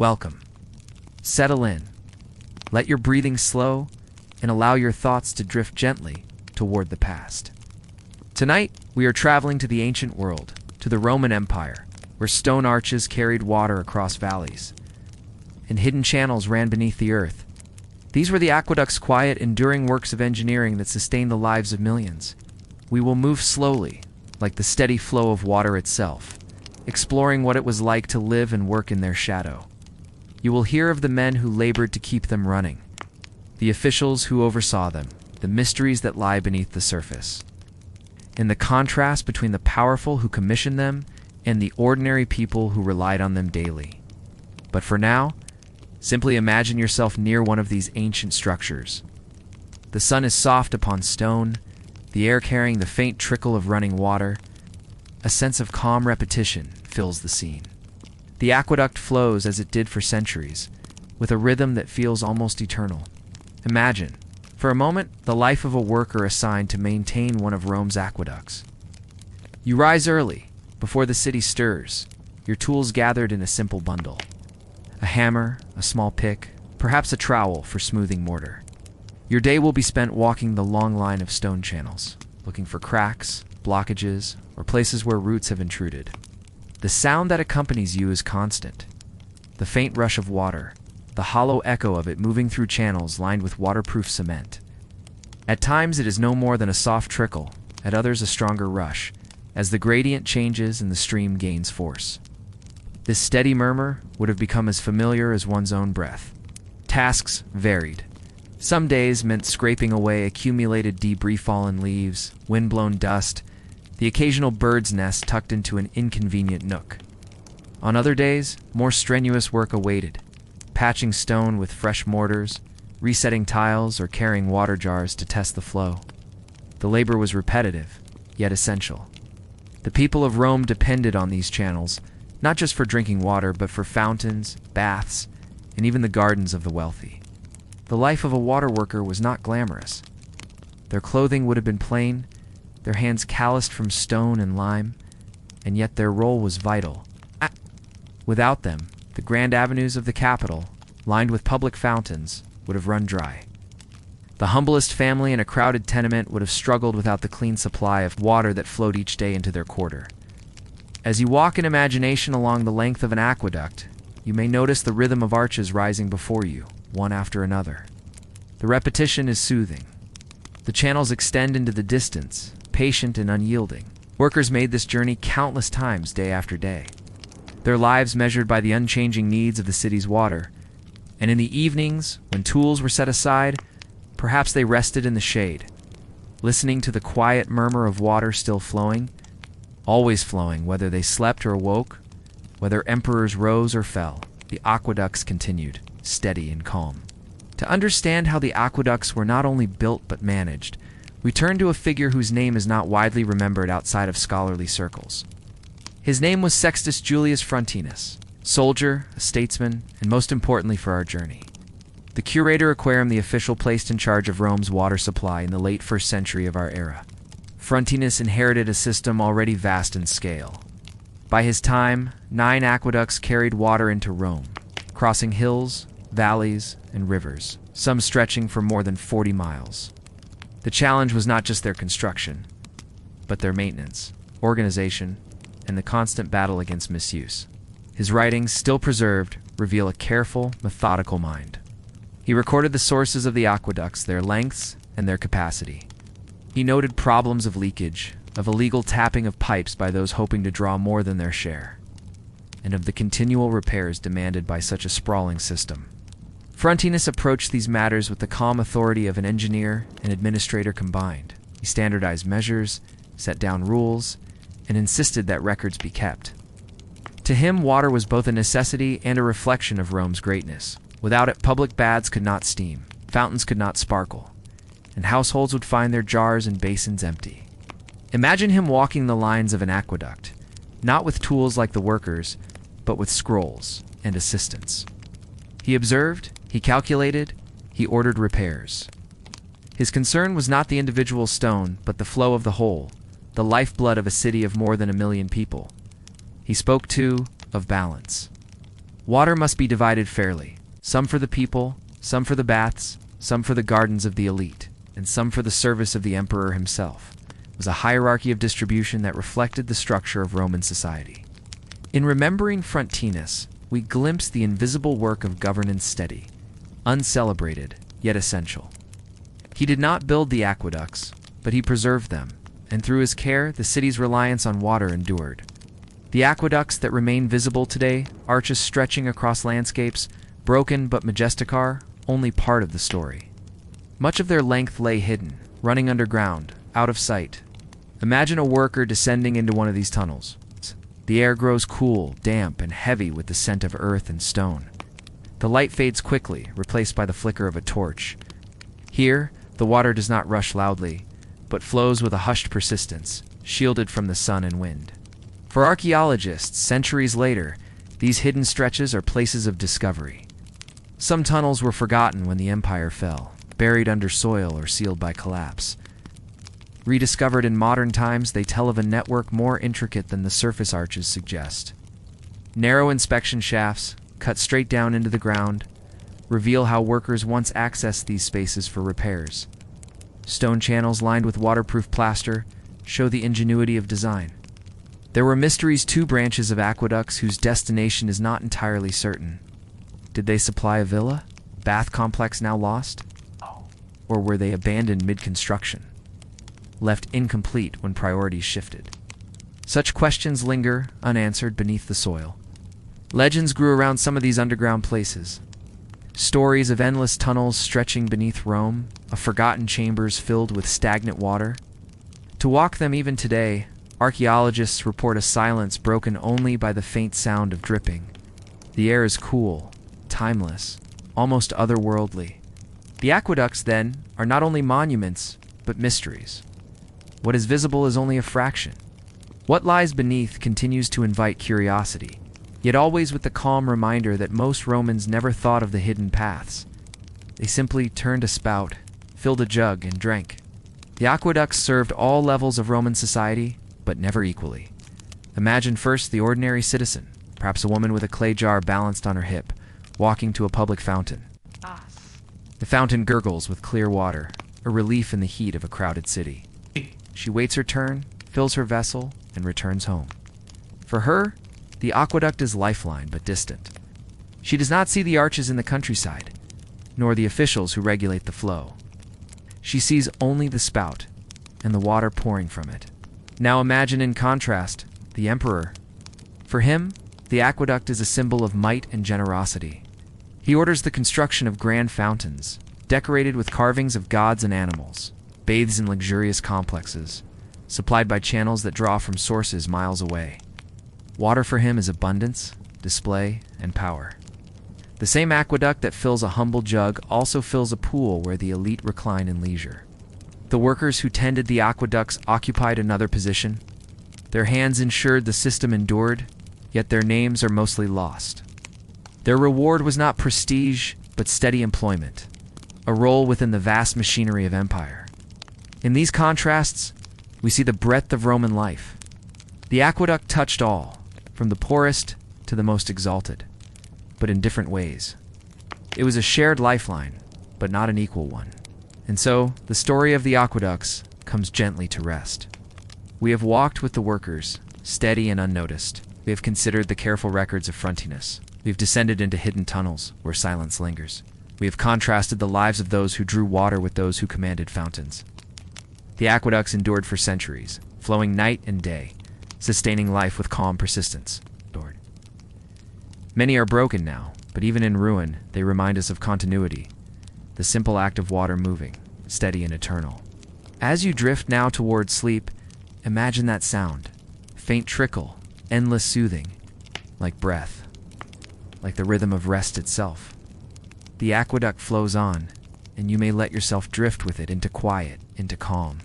Welcome. Settle in. Let your breathing slow and allow your thoughts to drift gently toward the past. Tonight, we are traveling to the ancient world, to the Roman Empire, where stone arches carried water across valleys, and hidden channels ran beneath the earth. These were the aqueducts' quiet, enduring works of engineering that sustained the lives of millions. We will move slowly, like the steady flow of water itself, exploring what it was like to live and work in their shadow. You will hear of the men who labored to keep them running, the officials who oversaw them, the mysteries that lie beneath the surface, and the contrast between the powerful who commissioned them and the ordinary people who relied on them daily. But for now, simply imagine yourself near one of these ancient structures. The sun is soft upon stone, the air carrying the faint trickle of running water. A sense of calm repetition fills the scene. The aqueduct flows as it did for centuries, with a rhythm that feels almost eternal. Imagine, for a moment, the life of a worker assigned to maintain one of Rome's aqueducts. You rise early, before the city stirs, your tools gathered in a simple bundle. A hammer, a small pick, perhaps a trowel for smoothing mortar. Your day will be spent walking the long line of stone channels, looking for cracks, blockages, or places where roots have intruded. The sound that accompanies you is constant. The faint rush of water, the hollow echo of it moving through channels lined with waterproof cement. At times it is no more than a soft trickle, at others a stronger rush, as the gradient changes and the stream gains force. This steady murmur would have become as familiar as one's own breath. Tasks varied. Some days meant scraping away accumulated debris, fallen leaves, wind-blown dust, the occasional bird's nest tucked into an inconvenient nook. On other days, more strenuous work awaited, patching stone with fresh mortars, resetting tiles, or carrying water jars to test the flow. The labor was repetitive, yet essential. The people of Rome depended on these channels, not just for drinking water, but for fountains, baths, and even the gardens of the wealthy. The life of a water worker was not glamorous. Their clothing would have been plain, their hands calloused from stone and lime, and yet their role was vital. Without them, the grand avenues of the capital, lined with public fountains, would have run dry. The humblest family in a crowded tenement would have struggled without the clean supply of water that flowed each day into their quarter. As you walk in imagination along the length of an aqueduct, you may notice the rhythm of arches rising before you, one after another. The repetition is soothing. The channels extend into the distance, patient and unyielding. Workers made this journey countless times day after day, their lives measured by the unchanging needs of the city's water. And in the evenings, when tools were set aside, perhaps they rested in the shade, listening to the quiet murmur of water still flowing, always flowing, whether they slept or awoke, whether emperors rose or fell. The aqueducts continued, steady and calm. To understand how the aqueducts were not only built but managed, we turn to a figure whose name is not widely remembered outside of scholarly circles. His name was Sextus Julius Frontinus, soldier, a statesman, and most importantly for our journey, the curator aquarium, the official placed in charge of Rome's water supply in the late 1st century of our era. Frontinus inherited a system already vast in scale. By his time, 9 aqueducts carried water into Rome, crossing hills, valleys, and rivers, some stretching for more than 40 miles. The challenge was not just their construction, but their maintenance, organization, and the constant battle against misuse. His writings, still preserved, reveal a careful, methodical mind. He recorded the sources of the aqueducts, their lengths, and their capacity. He noted problems of leakage, of illegal tapping of pipes by those hoping to draw more than their share, and of the continual repairs demanded by such a sprawling system. Frontinus approached these matters with the calm authority of an engineer and administrator combined. He standardized measures, set down rules, and insisted that records be kept. To him, water was both a necessity and a reflection of Rome's greatness. Without it, public baths could not steam, fountains could not sparkle, and households would find their jars and basins empty. Imagine him walking the lines of an aqueduct, not with tools like the workers, but with scrolls and assistants. He observed, he calculated, he ordered repairs. His concern was not the individual stone, but the flow of the whole, the lifeblood of a city of more than 1 million people. He spoke, too, of balance. Water must be divided fairly, some for the people, some for the baths, some for the gardens of the elite, and some for the service of the emperor himself. It was a hierarchy of distribution that reflected the structure of Roman society. In remembering Frontinus, we glimpse the invisible work of governance steady, uncelebrated, yet essential. He did not build the aqueducts, but he preserved them, and through his care, the city's reliance on water endured. The aqueducts that remain visible today, arches stretching across landscapes, broken but majestic, are only part of the story. Much of their length lay hidden, running underground, out of sight. Imagine a worker descending into one of these tunnels. The air grows cool, damp, and heavy with the scent of earth and stone. The light fades quickly, replaced by the flicker of a torch. Here, the water does not rush loudly, but flows with a hushed persistence, shielded from the sun and wind. For archaeologists, centuries later, these hidden stretches are places of discovery. Some tunnels were forgotten when the empire fell, buried under soil or sealed by collapse. Rediscovered in modern times, they tell of a network more intricate than the surface arches suggest. Narrow inspection shafts, cut straight down into the ground, reveal how workers once accessed these spaces for repairs. Stone channels lined with waterproof plaster show the ingenuity of design. There were mysteries, two branches of aqueducts whose destination is not entirely certain. Did they supply a villa? Bath complex now lost? Or were they abandoned mid-construction, left incomplete when priorities shifted? Such questions linger unanswered beneath the soil. Legends grew around some of these underground places. Stories of endless tunnels stretching beneath Rome, of forgotten chambers filled with stagnant water. To walk them even today, archaeologists report a silence broken only by the faint sound of dripping. The air is cool, timeless, almost otherworldly. The aqueducts, then, are not only monuments, but mysteries. What is visible is only a fraction. What lies beneath continues to invite curiosity, yet always with the calm reminder that most Romans never thought of the hidden paths. They simply turned a spout, filled a jug, and drank. The aqueducts served all levels of Roman society, but never equally. Imagine first the ordinary citizen, perhaps a woman with a clay jar balanced on her hip, walking to a public fountain. The fountain gurgles with clear water, a relief in the heat of a crowded city. She waits her turn, fills her vessel, and returns home. For her, the aqueduct is lifeline but distant. She does not see the arches in the countryside, nor the officials who regulate the flow. She sees only the spout and the water pouring from it. Now imagine, in contrast, the emperor. For him, the aqueduct is a symbol of might and generosity. He orders the construction of grand fountains, decorated with carvings of gods and animals, bathes in luxurious complexes, supplied by channels that draw from sources miles away. Water for him is abundance, display, and power. The same aqueduct that fills a humble jug also fills a pool where the elite recline in leisure. The workers who tended the aqueducts occupied another position. Their hands ensured the system endured, yet their names are mostly lost. Their reward was not prestige, but steady employment, a role within the vast machinery of empire. In these contrasts, we see the breadth of Roman life. The aqueduct touched all, from the poorest to the most exalted, but in different ways. It was a shared lifeline, but not an equal one. And so, the story of the aqueducts comes gently to rest. We have walked with the workers, steady and unnoticed. We have considered the careful records of Frontinus. We have descended into hidden tunnels where silence lingers. We have contrasted the lives of those who drew water with those who commanded fountains. The aqueducts endured for centuries, flowing night and day, sustaining life with calm persistence. Many are broken now, but even in ruin, they remind us of continuity, the simple act of water moving, steady and eternal. As you drift now towards sleep, imagine that sound, faint trickle, endless soothing, like breath, like the rhythm of rest itself. The aqueduct flows on, and you may let yourself drift with it into quiet, into calm.